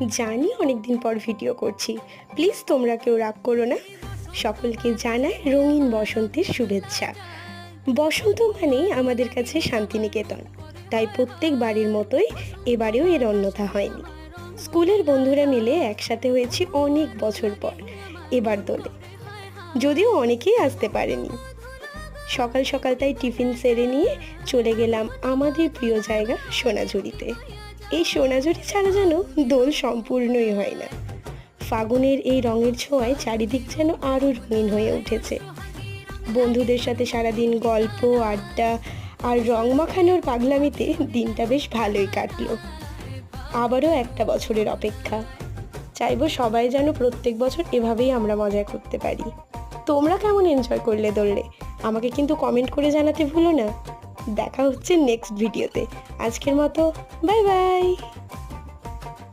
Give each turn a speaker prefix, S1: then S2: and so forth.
S1: জানি অনেক দিন পর ভিডিও করছি, প্লিজ তোমরা কেউ রাগ করো না। সকলকে জানাই রঙিন বসন্তের শুভেচ্ছা। বসন্ত মানেই আমাদের কাছে শান্তিনিকেতন, তাই প্রত্যেক বাড়ির মতোই এবারেও এর অন্যথা হয়নি। স্কুলের বন্ধুরা মিলে একসাথে হয়েছি অনেক বছর পর এবার দোলে, যদিও অনেকেই আসতে পারেনি। সকাল সকাল তাই টিফিন সেরে নিয়ে চলে গেলাম আমাদের প্রিয় জায়গা সোনাঝুরিতে। এই সোনাঝুরি ছাড়া যেন দোল সম্পূর্ণই হয় না। ফাগুনের এই রঙের ছোঁয়ায় চারিদিক যেন আরও রঙিন হয়ে উঠেছে। বন্ধুদের সাথে সারাদিন গল্প, আড্ডা আর রং মাখানোর পাগলামিতে দিনটা বেশ ভালোই কাটলো। আবারও একটা বছরের অপেক্ষা। চাইবো সবাই যেন প্রত্যেক বছর এভাবেই আমরা মজা করতে পারি। তোমরা কেমন এনজয় করলে দোলে? আমাকে কিন্তু কমেন্ট করে জানাতে ভুলো না। দেখা হচ্ছে নেক্সট ভিডিওতে। আজকের মতো বাই বাই।